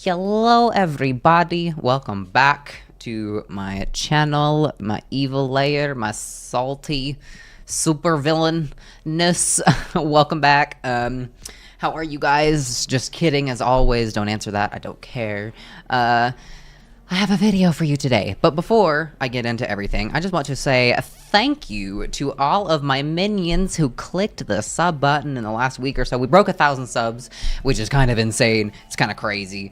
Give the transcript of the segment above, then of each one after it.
Hello everybody, welcome back to my channel, my evil layer, my salty super villainness. Welcome back. How are you guys? Just kidding, as always, don't answer that, I don't care. I have a video for you today, but before I get into everything, I just want to say thank you to all of my minions who clicked the sub button in the last week or so. We broke 1,000 subs, which is kind of insane. It's kind of crazy,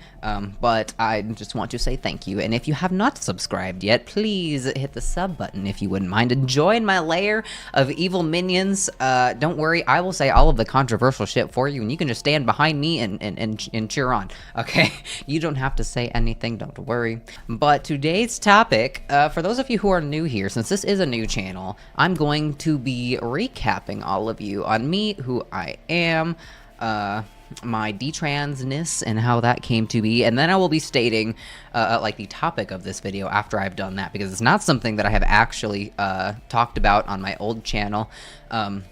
but I just want to say thank you. And if you have not subscribed yet, please hit the sub button if you wouldn't mind and join my layer of evil minions. Don't worry, I will say all of the controversial shit for you, and you can just stand behind me and cheer on, okay? You don't have to say anything, don't worry. But today's topic, for those of you who are new here, since this is a new channel, I'm going to be recapping all of you on me, who I am, my detransness and how that came to be, and then I will be stating like the topic of this video after I've done that, because it's not something that I have actually talked about on my old channel, and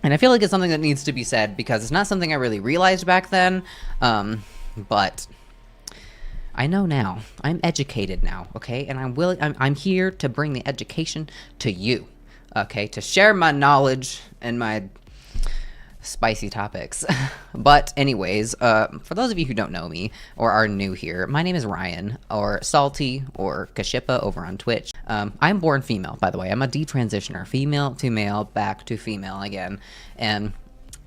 I feel like it's something that needs to be said because it's not something I really realized back then, but I know now. I'm educated now, okay? And I'm here to bring the education to you, okay? To share my knowledge and my spicy topics. But anyways, for those of you who don't know me or are new here, my name is Ryan, or Salty, or Kashipa over on Twitch. I'm born female, by the way. I'm a detransitioner, female to male, back to female again. And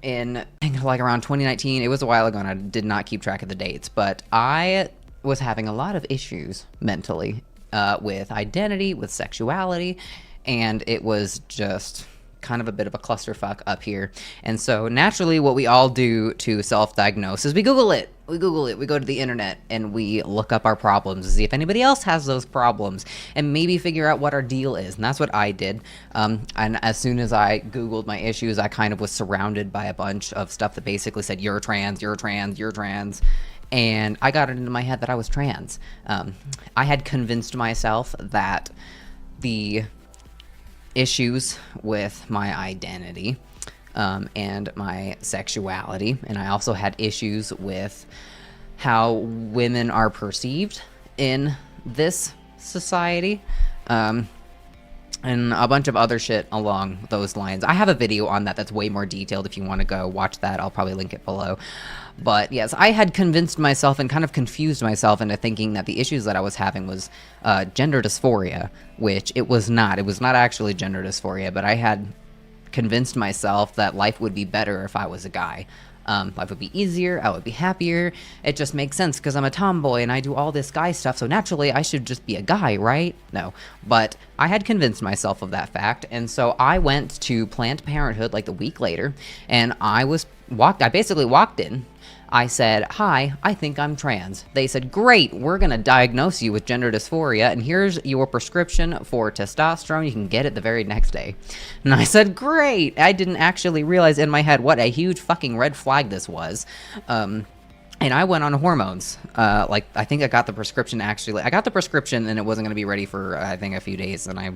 in, I think, like around 2019, it was a while ago and I did not keep track of the dates, but I was having a lot of issues mentally with identity, with sexuality, and it was just kind of a bit of a clusterfuck up here. And so naturally what we all do to self-diagnose is we Google it. We go to the internet and we look up our problems to see if anybody else has those problems and maybe figure out what our deal is. And that's what I did. And as soon as I Googled my issues, I kind of was surrounded by a bunch of stuff that basically said, you're trans, you're trans, you're trans. And I got it into my head that I was trans. I had convinced myself that the issues with my identity and my sexuality, and I also had issues with how women are perceived in this society, and a bunch of other shit along those lines. I have a video on that that's way more detailed. If you want to go watch that, I'll probably link it below. But yes, I had convinced myself and kind of confused myself into thinking that the issues that I was having was gender dysphoria, which it was not. It was not actually gender dysphoria, but I had convinced myself that life would be better if I was a guy. Life would be easier, I would be happier. It just makes sense because I'm a tomboy and I do all this guy stuff, so naturally I should just be a guy, right? No. But I had convinced myself of that fact, and so I went to Planned Parenthood like a week later, and I basically walked in. I said, hi, I think I'm trans. They said, great, we're gonna diagnose you with gender dysphoria, and here's your prescription for testosterone. You can get it the very next day. And I said, great. I didn't actually realize in my head what a huge fucking red flag this was. And I went on hormones. Like, I think I got the prescription actually. I got the prescription and it wasn't gonna be ready for, I think, a few days, and I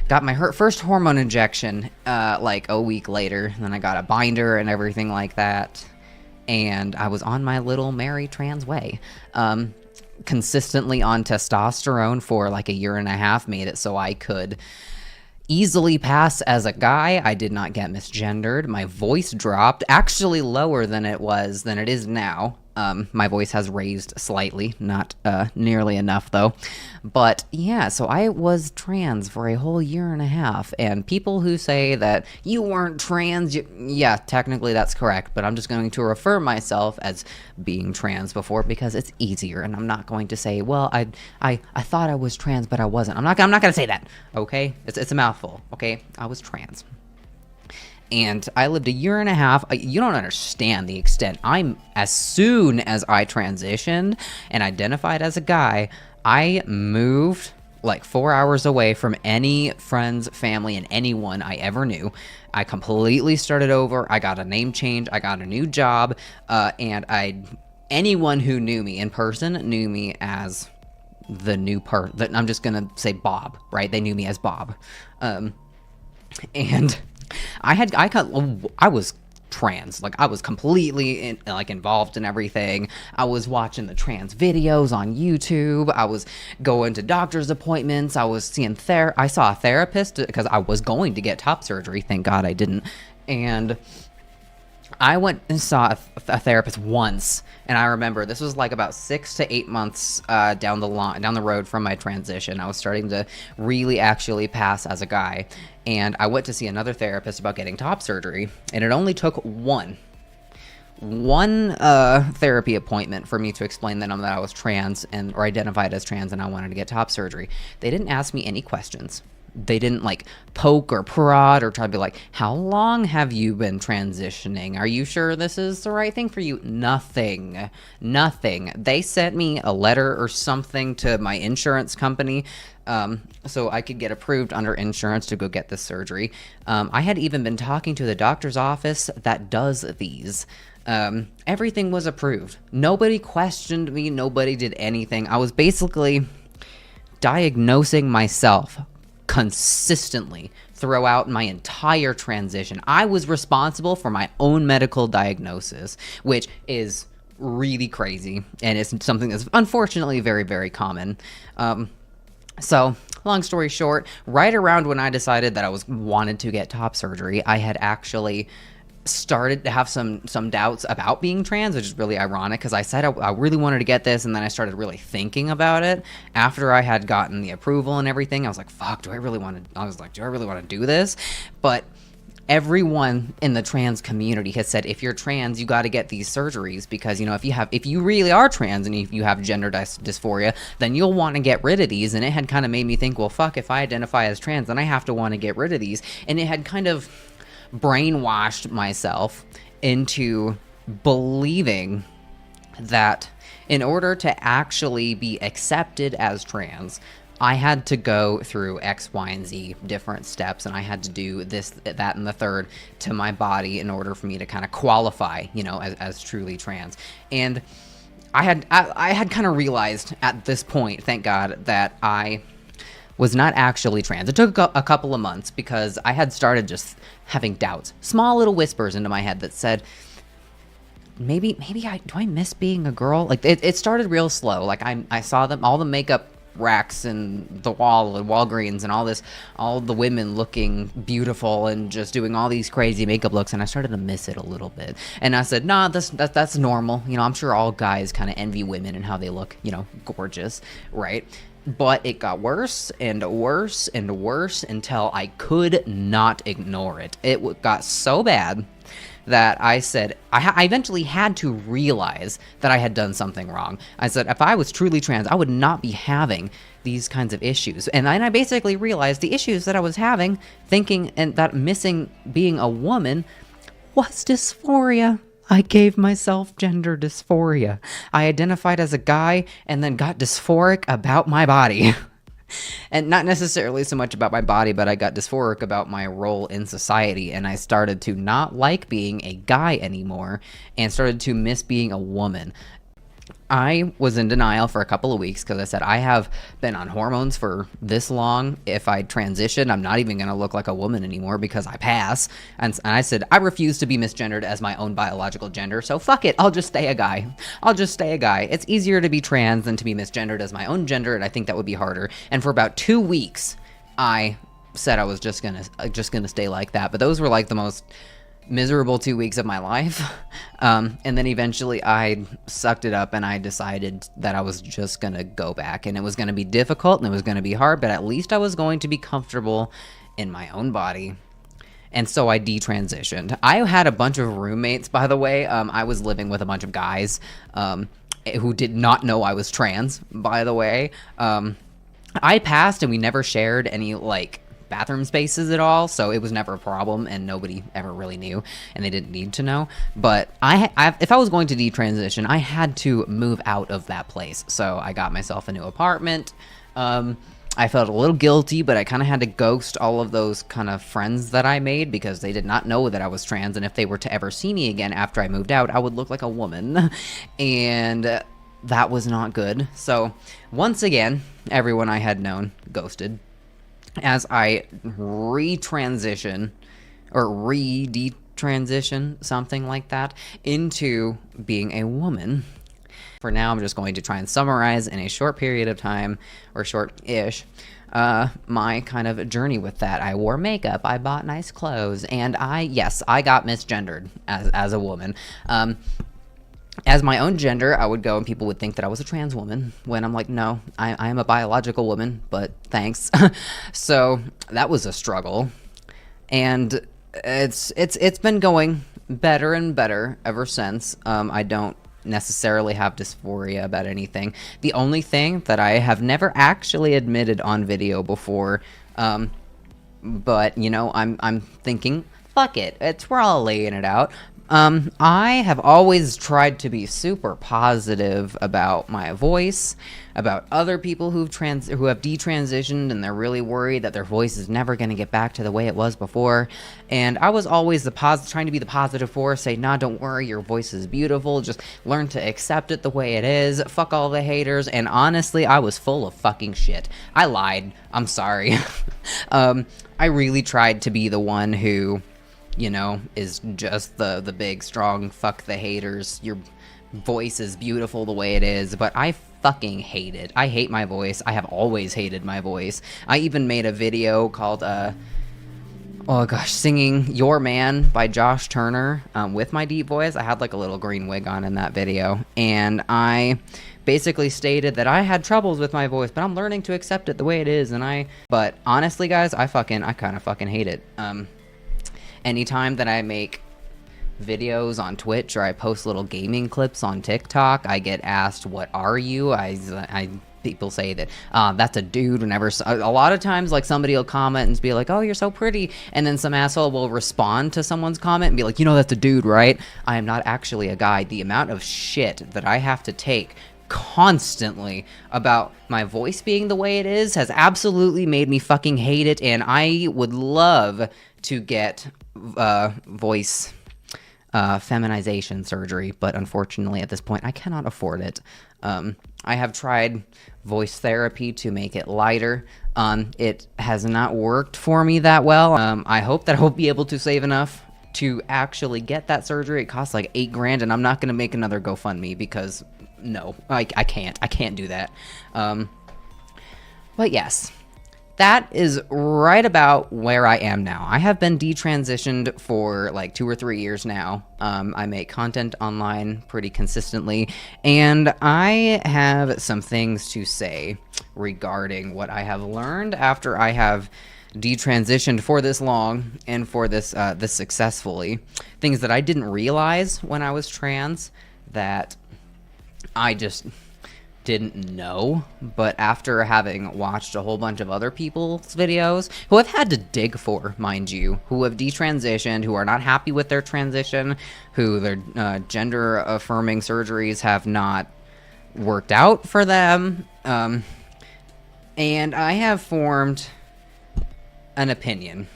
got my first hormone injection, like a week later, and then I got a binder and everything like that. And I was on my little merry trans way. Consistently on testosterone for like a year and a half made it so I could easily pass as a guy. I did not get misgendered. My voice dropped, actually lower than it is now. My voice has raised slightly, not nearly enough though. But yeah, so I was trans for a whole year and a half, and people who say that you weren't trans, yeah, technically that's correct, but I'm just going to refer myself as being trans before because it's easier, and I'm not going to say, well, I thought I was trans, but I wasn't. I'm not gonna say that, okay? It's a mouthful, okay? I was trans. And I lived a year and a half. You don't understand the extent. As soon as I transitioned and identified as a guy, I moved like 4 hours away from any friends, family, and anyone I ever knew. I completely started over. I got a name change. I got a new job. And anyone who knew me in person knew me as the new person. I'm just going to say Bob, right? They knew me as Bob. And I was trans. Like, I was completely involved in everything. I was watching the trans videos on YouTube. I was going to doctor's appointments. I was seeing I saw a therapist because I was going to get top surgery. Thank God I didn't. And I went and saw a therapist once, and I remember this was like about 6 to 8 months down the road from my transition. I was starting to really actually pass as a guy, and I went to see another therapist about getting top surgery, and it only took one therapy appointment for me to explain to them that I was trans or identified as trans, and I wanted to get top surgery. They didn't ask me any questions. They didn't like poke or prod or try to be like, how long have you been transitioning? Are you sure this is the right thing for you? Nothing. They sent me a letter or something to my insurance company so I could get approved under insurance to go get this surgery. I had even been talking to the doctor's office that does these. Everything was approved. Nobody questioned me. Nobody did anything. I was basically diagnosing myself consistently throughout my entire transition. I was responsible for my own medical diagnosis, which is really crazy, and it's something that's unfortunately very, very common. So, long story short, right around when I decided that I wanted to get top surgery, I had actually started to have some doubts about being trans, which is really ironic because I said I really wanted to get this, and then I started really thinking about it after I had gotten the approval and everything. I was like, fuck, do I really want to do this? But everyone in the trans community has said, if you're trans, you got to get these surgeries because, you know, if you really are trans and if you have gender dysphoria, then you'll want to get rid of these. And it had kind of made me think, well, fuck, if I identify as trans, then I have to want to get rid of these. And it had kind of brainwashed myself into believing that in order to actually be accepted as trans, I had to go through X, Y, and Z different steps, and I had to do this, that, and the third to my body in order for me to kind of qualify, you know, as truly trans. And I had kind of realized at this point, thank God, that I was not actually trans. It took a couple of months because I had started just having doubts, small little whispers into my head that said, maybe do I miss being a girl? Like it started real slow. Like I saw them, all the makeup racks and the wall at Walgreens and all the women looking beautiful and just doing all these crazy makeup looks, and I started to miss it a little bit. And I said, nah, that's normal. You know, I'm sure all guys kind of envy women and how they look, you know, gorgeous, right? But it got worse and worse and worse until I could not ignore it. It got so bad that I said, I eventually had to realize that I had done something wrong. I said, if I was truly trans, I would not be having these kinds of issues. And then I basically realized the issues that I was having, thinking and that missing being a woman, was dysphoria. I gave myself gender dysphoria. I identified as a guy and then got dysphoric about my body. And not necessarily so much about my body, but I got dysphoric about my role in society, and I started to not like being a guy anymore and started to miss being a woman. I was in denial for a couple of weeks because I said, I have been on hormones for this long. If I transition, I'm not even going to look like a woman anymore because I pass. And I said, I refuse to be misgendered as my own biological gender, so fuck it, I'll just stay a guy. It's easier to be trans than to be misgendered as my own gender, and I think that would be harder. And for about 2 weeks, I said I was just gonna stay like that. But those were like the most miserable 2 weeks of my life. And then eventually I sucked it up and I decided that I was just gonna go back, and it was gonna be difficult and it was gonna be hard, but at least I was going to be comfortable in my own body. And so I detransitioned. I had a bunch of roommates, by the way. I was living with a bunch of guys who did not know I was trans, by the way. I passed and we never shared any bathroom spaces at all, so it was never a problem, and nobody ever really knew, and they didn't need to know. But if I was going to detransition, I had to move out of that place, so I got myself a new apartment. I felt a little guilty, but I kind of had to ghost all of those kind of friends that I made because they did not know that I was trans, and if they were to ever see me again after I moved out, I would look like a woman, and that was not good. So once again, everyone I had known ghosted. As I detransitioned transition, something like that, into being a woman. For now, I'm just going to try and summarize in a short period of time, or short-ish, my kind of journey with that. I wore makeup, I bought nice clothes, and yes, I got misgendered as a woman. As my own gender, I would go and people would think that I was a trans woman, when I'm like, no, I am a biological woman, but thanks. So that was a struggle, and it's been going better and better ever since. I don't necessarily have dysphoria about anything. The only thing that I have never actually admitted on video before, but you know, I'm thinking, fuck it, we're all laying it out. I have always tried to be super positive about my voice, about other people who have detransitioned and they're really worried that their voice is never going to get back to the way it was before. And I was always trying to be the positive force, say, nah, don't worry, your voice is beautiful, just learn to accept it the way it is, fuck all the haters. And honestly, I was full of fucking shit. I lied. I'm sorry. I really tried to be the one who, you know, is just the big, strong, fuck the haters, your voice is beautiful the way it is, but I fucking hate it. I hate my voice. I have always hated my voice. I even made a video called, oh gosh, singing Your Man by Josh Turner, with my deep voice. I had like a little green wig on in that video, and I basically stated that I had troubles with my voice, but I'm learning to accept it the way it is, but honestly, guys, I kind of fucking hate it. Anytime that I make videos on Twitch or I post little gaming clips on TikTok, I get asked, what are you? People say that, that's a dude. Whenever, a lot of times, like, somebody will comment and be like, oh, you're so pretty, and then some asshole will respond to someone's comment and be like, you know, that's a dude, right? I am not actually a guy. The amount of shit that I have to take constantly about my voice being the way it is has absolutely made me fucking hate it, and I would love to get voice feminization surgery, but unfortunately at this point I cannot afford it. I have tried voice therapy to make it lighter. It has not worked for me that well. I hope that I'll be able to save enough to actually get that surgery. It costs like $8 grand, and I'm not gonna make another GoFundMe because no, I can't do that. But yes, that is right about where I am now. I have been detransitioned for like 2 or 3 years now. I make content online pretty consistently, and I have some things to say regarding what I have learned after I have detransitioned for this long and for this successfully. Things that I didn't realize when I was trans, that I just didn't know, but after having watched a whole bunch of other people's videos who I've had to dig for, mind you, who have detransitioned, who are not happy with their transition, who their gender affirming surgeries have not worked out for them, and I have formed an opinion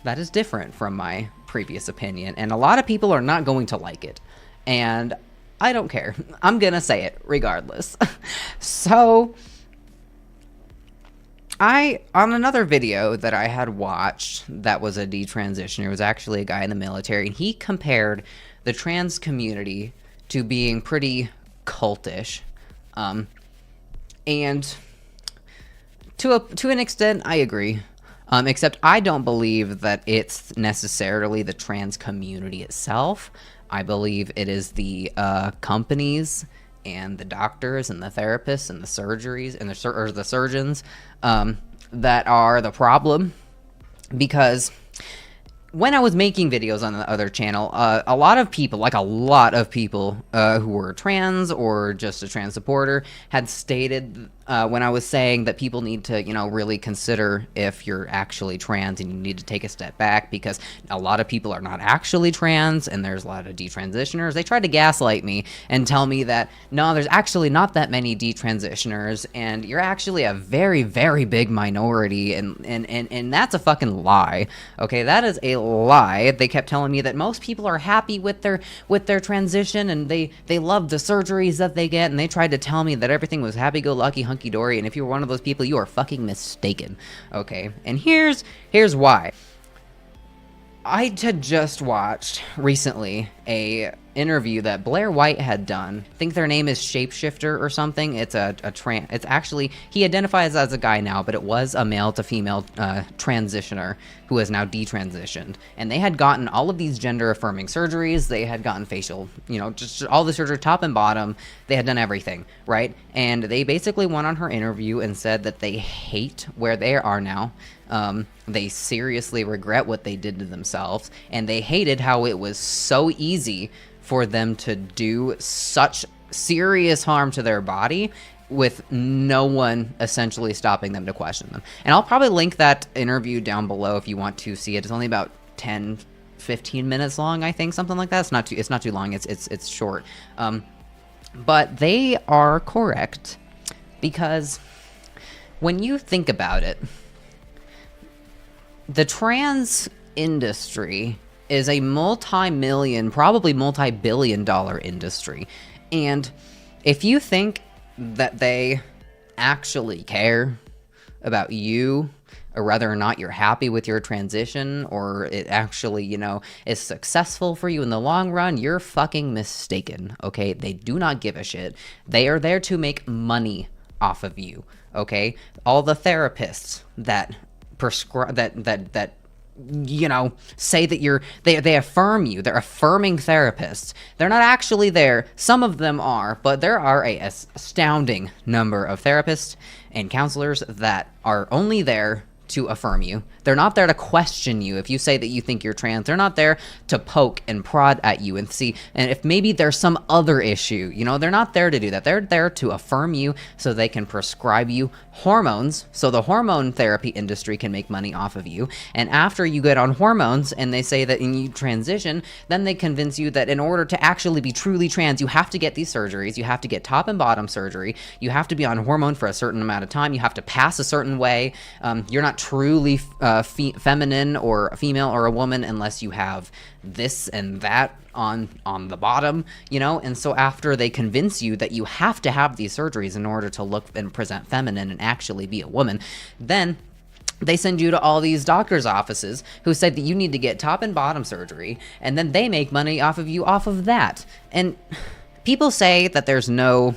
that is different from my previous opinion, and a lot of people are not going to like it, and I don't care. I'm gonna say it regardless. So, on another video that I had watched that was a detransitioner, it was actually a guy in the military, and he compared the trans community to being pretty cultish. And to an extent, I agree. Except I don't believe that it's necessarily the trans community itself. I believe it is the companies and the doctors and the therapists and the surgeries and the surgeons that are the problem. Because when I was making videos on the other channel, a lot of people who were trans or just a trans supporter had stated when I was saying that people need to, really consider if you're actually trans and you need to take a step back, because a lot of people are not actually trans and there's a lot of detransitioners. They tried to gaslight me and tell me that, no, there's actually not that many detransitioners and you're actually a very, very big minority, and that's a fucking lie. Okay, that is a lie. They kept telling me that most people are happy with their transition and they love the surgeries that they get, and they tried to tell me that everything was happy-go-lucky, hunky-dory, and if you're one of those people, you are fucking mistaken. Okay, and here's why. I had just watched recently a interview that Blair White had done. I think their name is Shapeshifter or something. It's it's actually, he identifies as a guy now, but it was a male to female transitioner who has now detransitioned. And they had gotten all of these gender affirming surgeries. They had gotten facial, just all the surgery, top and bottom. They had done everything, right? And they basically went on her interview and said that they hate where they are now. They seriously regret what they did to themselves, and they hated how it was so easy for them to do such serious harm to their body with no one essentially stopping them to question them. And I'll probably link that interview down below if you want to see it. It's only about 10-15 minutes long, I think, something like that. It's not too long. It's short. But they are correct, because when you think about it, the trans industry is a multi-million, probably multi-billion-dollar industry. And if you think that they actually care about you, or whether or not you're happy with your transition, or it actually, is successful for you in the long run, you're fucking mistaken, okay? They do not give a shit. They are there to make money off of you, okay? All the therapists that prescribe, that say that they affirm you. They're affirming therapists. They're not actually there. Some of them are, but there are a astounding number of therapists and counselors that are only there to affirm you. They're not there to question you if you say that you think you're trans. They're not there to poke and prod at you and see, and if maybe there's some other issue, they're not there to do that. They're there to affirm you so they can prescribe you hormones, so the hormone therapy industry can make money off of you. And after you get on hormones and they say that you transition, then they convince you that in order to actually be truly trans, you have to get these surgeries. You have to get top and bottom surgery. You have to be on hormone for a certain amount of time. You have to pass a certain way. You're not truly feminine or female or a woman unless you have this and that on the bottom, and so after they convince you that you have to have these surgeries in order to look and present feminine and actually be a woman, then they send you to all these doctors' offices who say that you need to get top and bottom surgery, and then they make money off of you off of that. And people say that there's not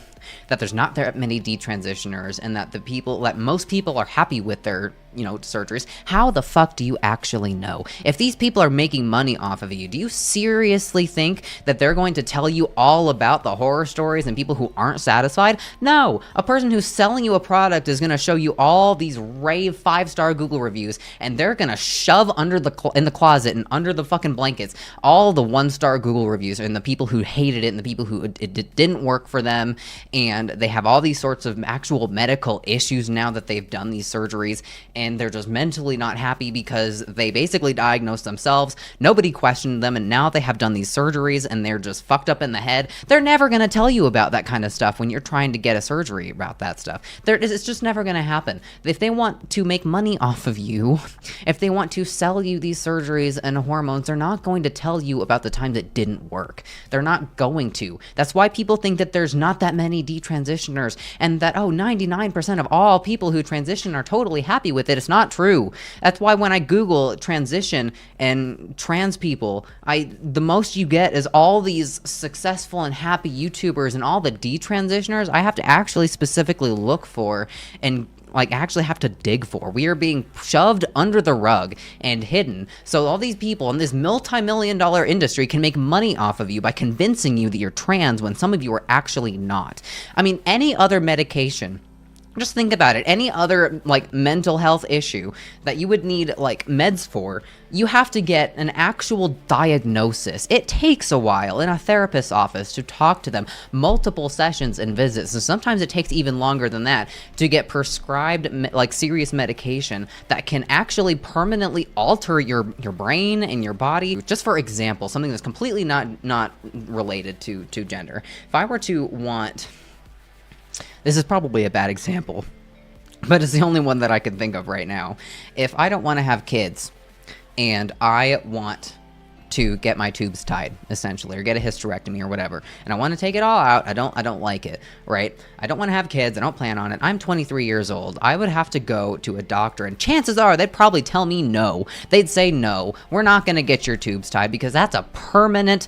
that many detransitioners, and that most people are happy with their surgeries. How the fuck do you actually know? If these people are making money off of you, do you seriously think that they're going to tell you all about the horror stories and people who aren't satisfied? No. A person who's selling you a product is going to show you all these rave 5-star Google reviews, and they're going to shove in the closet and under the fucking blankets all the 1-star Google reviews and the people who hated it and the people who it didn't work for them, and they have all these sorts of actual medical issues now that they've done these surgeries, and they're just mentally not happy because they basically diagnosed themselves. Nobody questioned them, and now they have done these surgeries and they're just fucked up in the head. They're never going to tell you about that kind of stuff when you're trying to get a surgery about that stuff. It's just never going to happen. If they want to make money off of you, if they want to sell you these surgeries and hormones, they're not going to tell you about the times it didn't work. They're not going to. That's why people think that there's not that many detransitioners, and that 99% of all people who transition are totally happy with it. It's not true. That's why when I Google transition and trans people, the most you get is all these successful and happy YouTubers, and all the detransitioners I have to actually specifically look for and actually have to dig for. We are being shoved under the rug and hidden. So all these people in this multi-million-dollar industry can make money off of you by convincing you that you're trans when some of you are actually not. I mean, any other medication, just think about it. Any other mental health issue that you would need meds for, you have to get an actual diagnosis. It takes a while in a therapist's office to talk to them, multiple sessions and visits. So sometimes it takes even longer than that to get prescribed serious medication that can actually permanently alter your brain and your body. Just for example, something that's completely not related to gender. If I were to want, this is probably a bad example, but it's the only one that I can think of right now. If I don't want to have kids and I want to get my tubes tied, essentially, or get a hysterectomy or whatever, and I want to take it all out. I don't like it, right? I don't want to have kids. I don't plan on it. I'm 23 years old. I would have to go to a doctor, and chances are they'd probably tell me no. They'd say, no, we're not going to get your tubes tied because that's a permanent,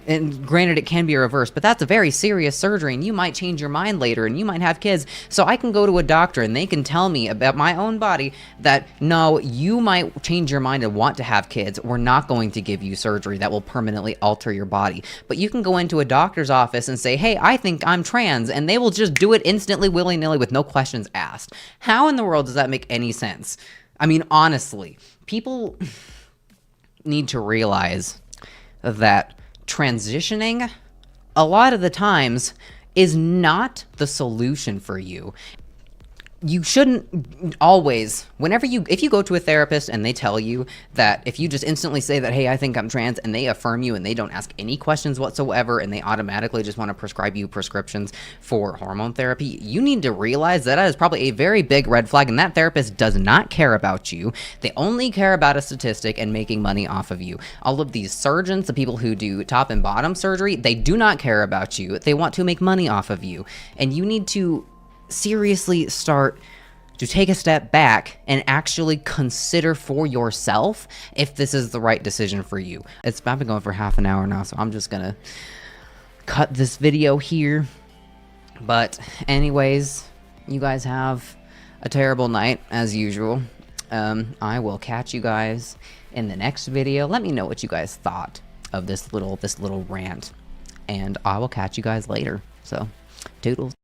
and granted, it can be reversed, but that's a very serious surgery, and you might change your mind later, and you might have kids. So I can go to a doctor, and they can tell me about my own body that, no, you might change your mind and want to have kids. We're not going to give you surgery that will permanently alter your body. But you can go into a doctor's office and say, hey, I think I'm trans, and they will just do it instantly, willy-nilly, with no questions asked. How in the world does that make any sense? I mean, honestly, people need to realize that transitioning a lot of the times is not the solution for you. You shouldn't always, if you go to a therapist and they tell you that if you just instantly say that, hey, I think I'm trans, and they affirm you and they don't ask any questions whatsoever, and they automatically just want to prescribe you prescriptions for hormone therapy, you need to realize that is probably a very big red flag, and that therapist does not care about you. They only care about a statistic and making money off of you. All of these surgeons, the people who do top and bottom surgery, they do not care about you. They want to make money off of you, and you need to seriously start to take a step back and actually consider for yourself if this is the right decision for you. I've been going for half an hour now, so I'm just gonna cut this video here. But anyways, you guys have a terrible night as usual. I will catch you guys in the next video. Let me know what you guys thought of this little rant, and I will catch you guys later. So, toodles.